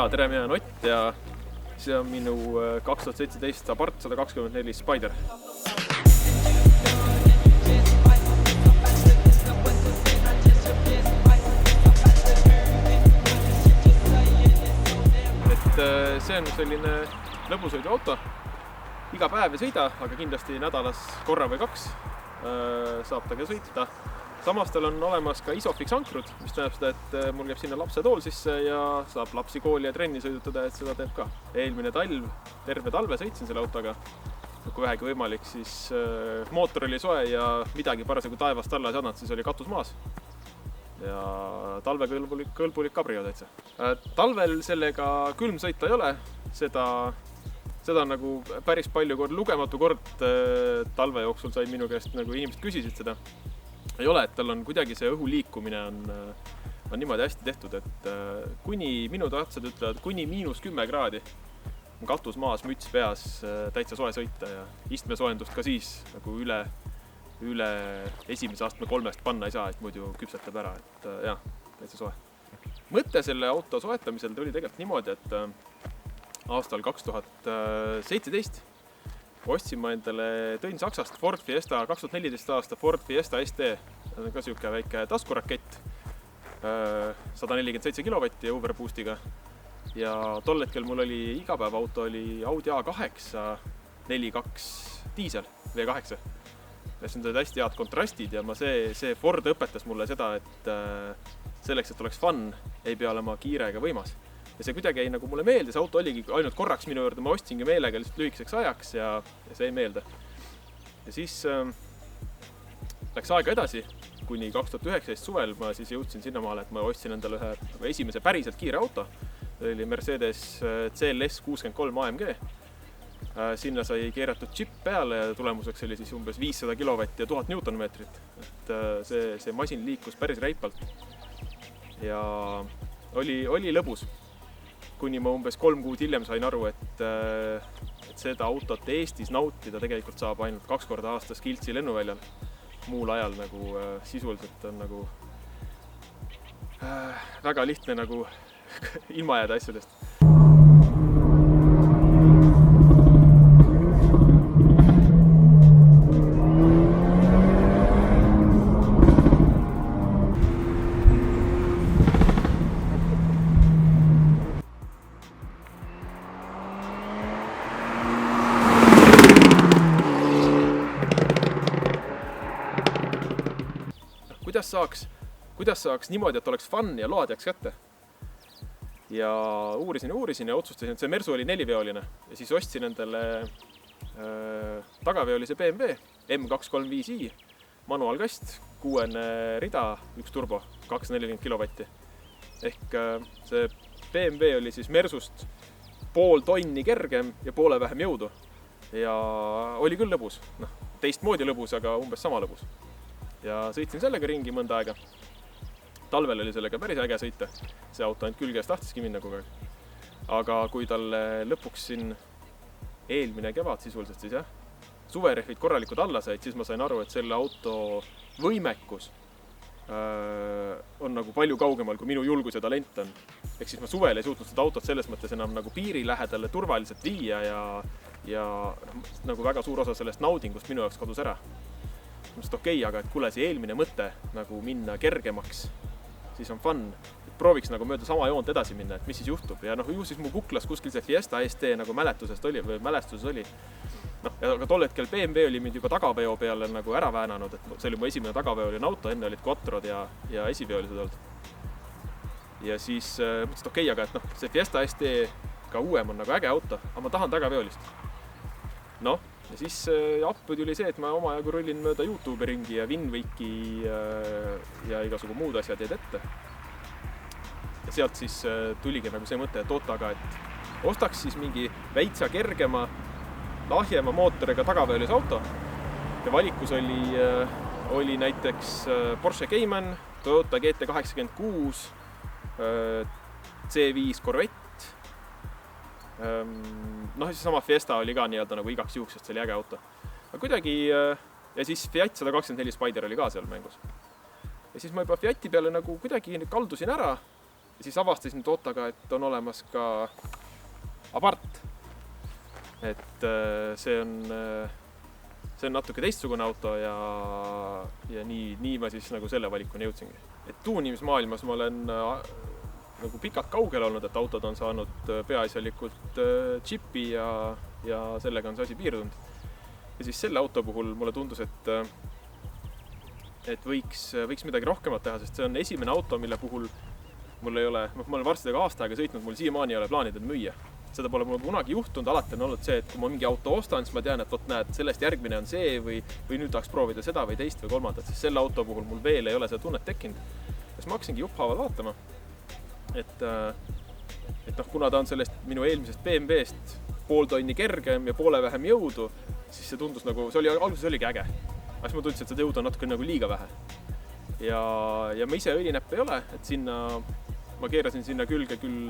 Tere, mina olen Ott ja see on minu 2017 Abarth 124 Spider. See on selline lõbusõiduauto. Iga päev ei sõida, aga kindlasti nädalas korra või kaks saab ta ka sõita. Samas tal on olemas ka Isofix ankrud, mis tähendab seda, et mul käib sinna lapsetool sisse ja saab lapsi kooli ja trenni sõidutada, et seda teeb ka. Eelmine talv, terve talve sõitsin selle autoga. Kui vähegi võimalik, siis mootor oli soe ja midagi parasjagu taevast alla ei saanud, siis oli katus maas. Ja talvekõlbulik kabrio täitsa. Talvel sellega külm sõita ei ole, seda on nagu päris palju lugematu kord talve jooksul sai minu käest, nagu inimesed küsisid seda. Ei ole, et tal on kuidagi see õhu liikumine on niimoodi hästi tehtud, et kuni minu tahtsad ütlevad, kuni -10 kraadi on katus maas, müts peas, täitsa soe sõita ja istmesoojendust ka siis nagu üle esimese astme 3-st panna ei saa, et muidu küpsetab ära, et jah, täitsa soe. Mõte selle auto soetamisel tuli tegelikult niimoodi, et aastal 2017 ostsin ma endale, tõin Saksast Ford Fiesta, 2014 aasta Ford Fiesta ST, see on ka siuke väike taskurakett, 147 kilovatti overboostiga ja tol hetkel mul oli igapäevaauto oli Audi A8 4.2 diisel V8. Ja see on hästi head kontrastid ja see Ford õpetas mulle seda, et selleks, et oleks fun, ei pea olema kiire ega võimas. Ja see kuidagi ei nagu mulle meelde, see auto oligi ainult korraks minu juurde, ma ostsingi meelega lihtsalt lühikeseks ajaks ja see ei meelde. Ja siis läks aega edasi, kuni 2019 suvel ma siis jõudsin sinnamaale, et ma ostsin endale ühe esimese päriselt kiire auto. See oli Mercedes CLS 63 AMG. Sinna sai keeratud chip peale ja tulemuseks oli siis umbes 500 kilovatti ja 1000 newtonmeetrit. Et see masin liikus päris reipalt ja oli lõbus. Kuni ma umbes 3 kuud hiljem sain aru, et seda autot Eestis nautida tegelikult saab ainult 2 korda aastas Kiltsi lennuväljal. Muul ajal nagu sisuliselt on nagu väga lihtne nagu ilma jääda asjadest. Kuidas saaks niimoodi, et oleks fun ja load jääks kätte. Ja uurisin ja otsustasin, et see Mersu oli 4-veoline ja siis ostsin endale tagaveolise BMW M235i, manuaalkast, 6 rida, 1 turbo, 240 kilovatti. Ehk see BMW oli siis Mersust pool tonni kergem ja poole vähem jõudu ja oli küll lõbus, teistmoodi lõbus, aga umbes sama lõbus. Ja sõitsin sellega ringi mõnda aega. Talvel oli sellega päris äge sõita. See auto ainult külges tahtiski minna kogu aeg. Aga kui talle lõpuks siin eelmine kevad sisuliselt siis suverehvid korralikud alla said, siis ma sain aru, et selle auto võimekus on nagu palju kaugemal, kui minu julgus ja talent on. Ehk siis ma suvel ei suutnud seda autot selles mõttes enam nagu piiri lähedale turvaliselt viia ja nagu väga suur osa sellest naudingust minu jaoks kadus ära. Mõtlesin, okei, aga et kuule see eelmine mõte nagu minna kergemaks, siis on fun. Prooviks nagu mööda sama joont edasi minna, et mis siis juhtub. Ja ju siis mu kuklas kuskil see Fiesta ST nagu mälestuses oli. Aga tol hetkel BMW oli mind juba tagaveo peale nagu ära väänanud, et see oli mu esimene tagaveoline auto, enne olid Quattrod ja esiveolised olnud. Ja siis mõtlesin, okei, aga et see Fiesta ST ka uuem on nagu äge auto, aga ma tahan tagaveolist. Ja siis appi tuli see, et ma omajagu rullin mööda YouTube ringi ja Winwiki ja igasugu muud asjad jäid ette. Ja sealt siis tuligi nagu see mõte, et ootaga, et ostaks siis mingi väitsa kergema, lahjema mootoriga tagaveolis auto. Ja valikus oli näiteks Porsche Cayman, Toyota GT86, C5 Corvette. Siis sama Fiesta oli ka nii-öelda nagu igaks juhuks, sest see oli äge auto. Aga kuidagi, ja siis Fiat 124 Spider oli ka seal mängus. Ja siis ma juba Fiati peale nagu kuidagi kaldusin ära Ja siis avastasin Toyotaga, et on olemas ka Abarth. Et see on natuke teistsugune auto ja nii ma siis nagu selle valikuni jõudsingi. Et tuunimismaailmas ma olen nagu pikalt kaugel olnud, et autod on saanud peaasjalikult džipi ja sellega on see asi piirdunud. Ja siis selle auto puhul mulle tundus, et võiks midagi rohkemat teha, sest see on esimene auto, mille puhul mul ei ole, ma olen varsti aasta aega sõitnud, mul siiamaani ei ole plaanid müüa. Seda pole mulle kunagi juhtunud, alati on olnud see, et kui ma mingi auto ostan, siis ma tean, et näed, sellest järgmine on see või nüüd tahaks proovida seda või teist või kolmandat, siis selle auto puhul mul veel ei ole seda tunnet tekkinud. Ja siis ma hakkasingi jupphaaval vaatama, et kuna ta on sellest minu eelmisest BMW-st pool tonni kergem ja poole vähem jõudu, siis see tundus nagu, alguses oligi äge. Aga siis ma tundsin, et seda jõudu on natuke nagu liiga vähe. Ja ma ise õlinäpp ei ole, et ma keerasin sinna külge küll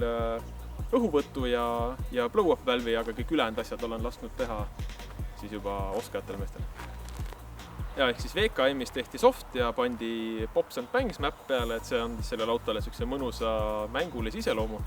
õhuvõttu ja blow-up valve'i, aga kõik ülejäänud asjad olen lasknud teha siis juba oskajatele meestele. Ja ehk siis VKM-is tehti soft ja pandi Pops and Bangs map peale, et see on sellele autole sellise mõnusa mängulise iseloomu.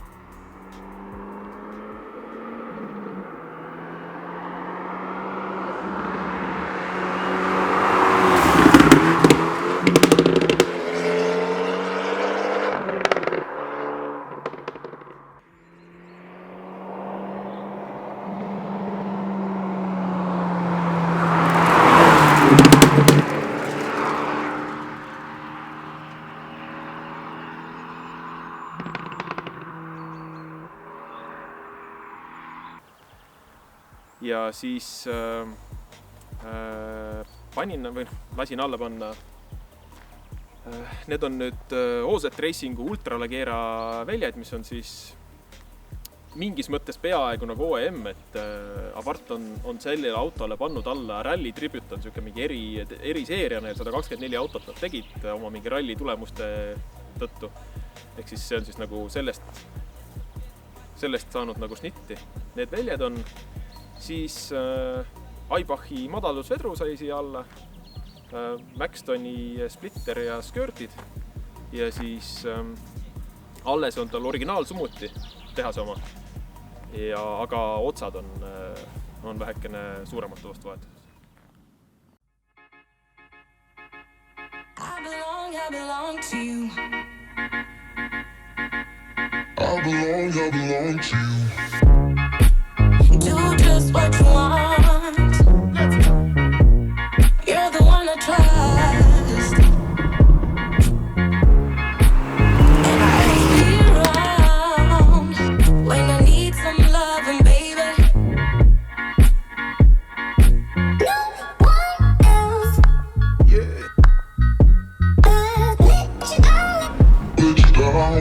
Ja siis lasin alla panna. Need on nüüd OZ Racingu ultralegeera väljad, mis on siis mingis mõttes peaaegu nagu OEM, et Abarth on sellele autole pannud alla Rally Tribute, on selline mingi eriseeria, neil 124 autot nad tegid oma mingi ralli tulemuste tõttu. Ehk siis see on siis nagu sellest saanud nagu snitti. Need väljad on siis Aybachi madalusvedru sai siia alla, Maxtoni splitter ja skirtid ja siis alles on tal originaalsumuti tehase oma. Aga otsad on vähekene suuremalt vastu vahetus. I belong to you. I belong to you. Do just what you want. You're the one I trust. And I'll be around when I need some loving, baby. No one else. Yeah. Let you down.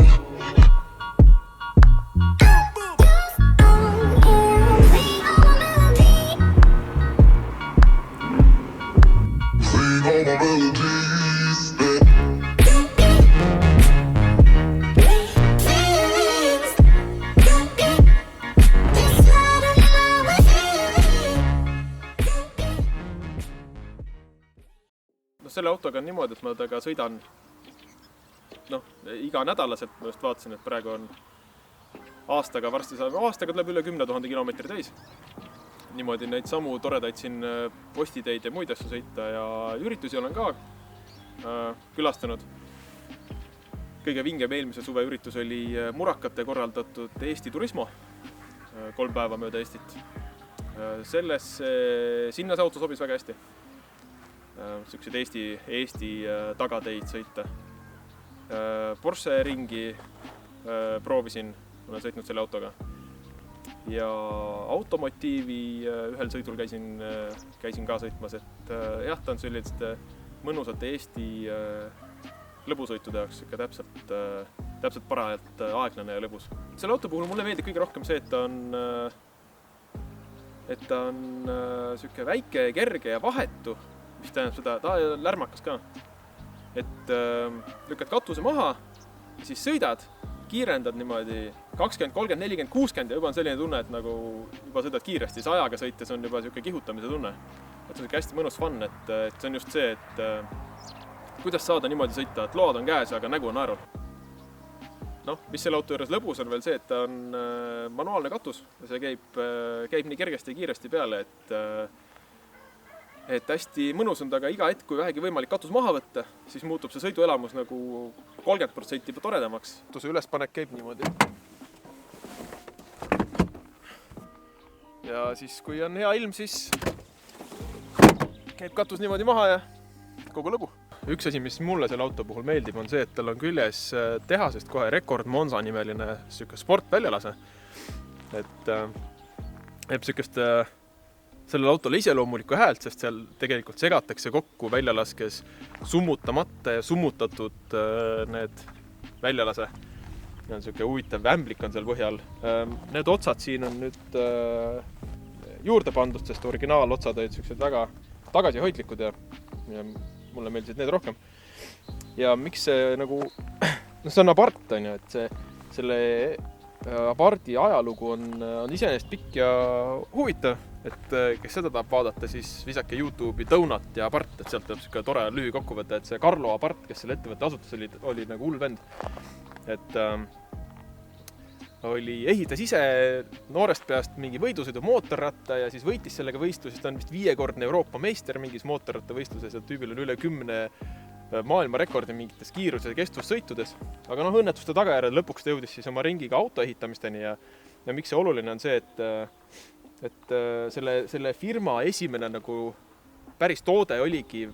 Selle autoga on niimoodi, et ma temaga sõidan iga nädalaselt. Ma just vaatasin, et praegu on aastaga tuleb üle 10 000 kilomeetri täis. Niimoodi neid samu toredaid siin postiteid ja muid asju sõita ja üritusi olen ka külastanud. Kõige vingem eelmise suve üritus oli Murakate korraldatud Eesti Turismo 3 päeva mööda Eestit. Sinna see auto sobis väga hästi. Sellised Eesti tagateid sõita. Porsche ringi proovisin, olen sõitnud selle autoga. Ja automotiivi ühel sõidul käisin ka sõitmas, et jah, ta on selliste mõnusate Eesti lõbusõitude jaoks ikka täpselt parajalt aeglane ja lõbus. Selle auto puhul mulle meeldib kõige rohkem see, et ta on selline väike, kerge ja vahetu. Mis tähendab seda, ta on lärmakas ka. Et lükkad katuse maha ja siis sõidad, kiirendad niimoodi 20, 30, 40, 60 ja juba on selline tunne, et nagu juba sõidad kiiresti. Ajaga sõites on juba selline kihutamise tunne. Et see on hästi mõnus fun, et see on just see, et kuidas saada niimoodi sõita, et load on käes, aga nägu on naerul. mis selle auto juures lõbus on veel see, et ta on manuaalne katus ja see käib nii kergesti ja kiiresti peale, et hästi mõnus on taga iga hetk, kui vähegi võimalik katus maha võtta, siis muutub see sõiduelamus nagu 30% toredamaks. Katuse ülespanek käib niimoodi. Ja siis, kui on hea ilm, siis käib katus niimoodi maha ja kogu lõbu. Üks asi, mis mulle selle auto puhul meeldib, on see, et tal on küljes tehasest kohe Rekord Monza nimeline sportväljalase. Et sükest sellel autole iseloomulikku häält, sest seal tegelikult segatakse kokku väljalaskes summutamata ja summutatud need väljalase. Ja on selline huvitav ämblik on seal põhjal. Need otsad siin on nüüd juurde pandud, sest originaalotsad olid sellised väga tagasihoidlikud ja mulle meeldisid need rohkem. Ja miks see nagu, see on Abarth, on ju, et selle Abarthi ajalugu on iseenesest pikk ja huvitav, et kes seda tahab vaadata, siis visake YouTube'i Donut ja Abarth, et sealt tuleb selline tore lühikokkuvõte, et see Carlo Abarth, kes selle ettevõtte asutas, oli nagu hull vend. Et ehitas ise noorest peast mingi võidusõidu mootorratta ja siis võitis sellega võistluses. Ta on vist 5-kordne Euroopa meister mingis mootorratta võistluses ja tüübil on üle 10 maailmarekordi mingites kiirus- ja kestvussõitudes. Aga õnnetuste tagajärjel lõpuks ta jõudis siis oma ringiga auto ehitamisteni ja miks see oluline on see, et selle firma esimene nagu päris toode oligi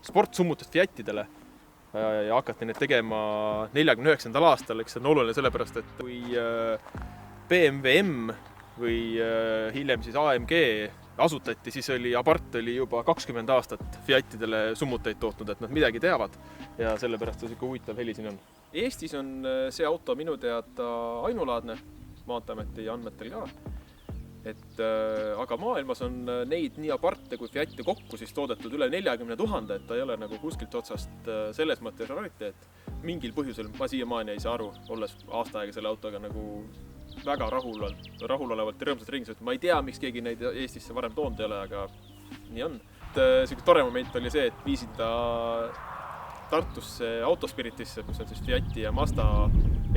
sportsummutust Fiatidele. Ja hakati need tegema 49. aastal, eks see on oluline sellepärast, et kui BMW M või hiljem siis AMG asutati, siis Abarth oli juba 20 aastat Fiatidele summutaid tootnud, et nad midagi teavad ja sellepärast see huvitav heli siin on. Eestis on see auto minu teada ainulaadne, Maanteeameti andmetel ka. Aga maailmas on neid nii Abarthe kui Fiat'e kokku siis toodetud üle 40 000, et ta ei ole nagu kuskilt otsast selles mõttes rariteet. Mingil põhjusel ma siiamaani ei saa aru, olles aasta aega selle autoga nagu väga rahulolevalt ja rõõmsalt ringis, et ma ei tea, miks keegi neid Eestisse varem toonud ei ole, aga nii on. Selline tore moment oli see, et viisin ta Tartusse Autospiritisse, mis on siis Fiati ja Mazda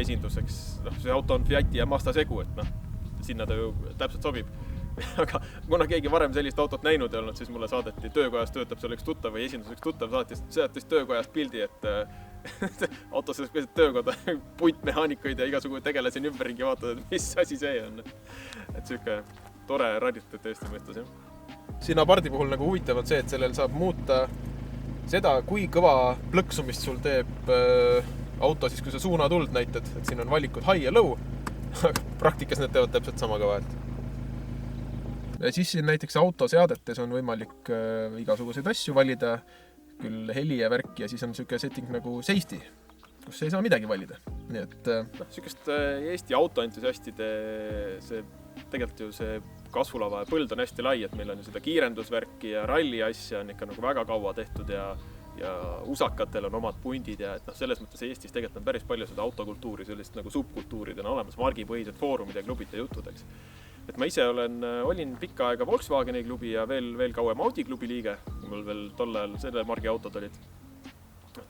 esinduseks. See auto on Fiati ja Mazda segu, et sinna ta ju täpselt sobib. Aga kuna keegi varem sellist autot näinud ei olnud, siis mulle saadeti töökojas töötab seal üks tuttav või esindus üks tuttav saatis töökojast pildi, et autos selles töökoda puntmehaanikuid ja igasugu tegelesin ümberringi vaatad, et mis asi see on. Et selline tore rariteet Eesti mõistes. Siin Abarthi puhul nagu huvitav on see, et sellel saab muuta seda, kui kõva plõksumist sul teeb auto siis, kui sa suunatuld näitad, et siin on valikud high ja low. Aga praktikas need teevad täpselt sama kõva. Ja siis siin näiteks autoseadetes on võimalik igasuguseid asju valida, küll heli ja värk ja siis on selline setting nagu safety, kus ei saa midagi valida. Nii et sellisest Eesti autoentusiastide tegelikult ju see kasvulava ja põld on hästi lai, et meil on ju seda kiirendusvärki ja ralli asja on ikka nagu väga kaua tehtud ja usakatel on omad pundid ja et selles mõttes Eestis tegelikult on päris palju seda autokultuuri, sellist nagu subkultuuridena olemas, margipõhised foorumid ja klubid ja jutud, eks. Et ma ise olin pikka aega Volkswageni klubi ja veel kauem Audi klubi liige, mul veel tol ajal selle margi autod olid.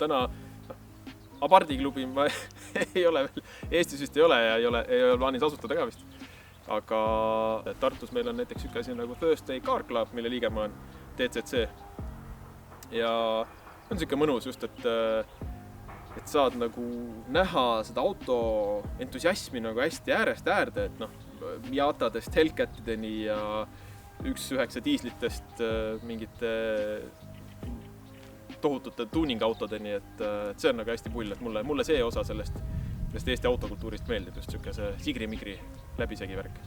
Täna Abarthi klubi ma ei ole veel, Eestis vist ei ole ja ei ole plaanis asutada ka vist. Aga Tartus meil on näiteks üks asi nagu Thursday Car Club, mille liige ma olen, TCC. Ja on selline mõnus just, et saad nagu näha seda auto entusiasmi nagu hästi äärest äärde, et Miatadest Hellcatideni ja 1.9 diislitest mingite tohutute tuuningautodeni, et see on nagu hästi pull, et mulle see osa sellest Eesti autokultuurist meeldib, just selline see sigri-migri läbisegi värk.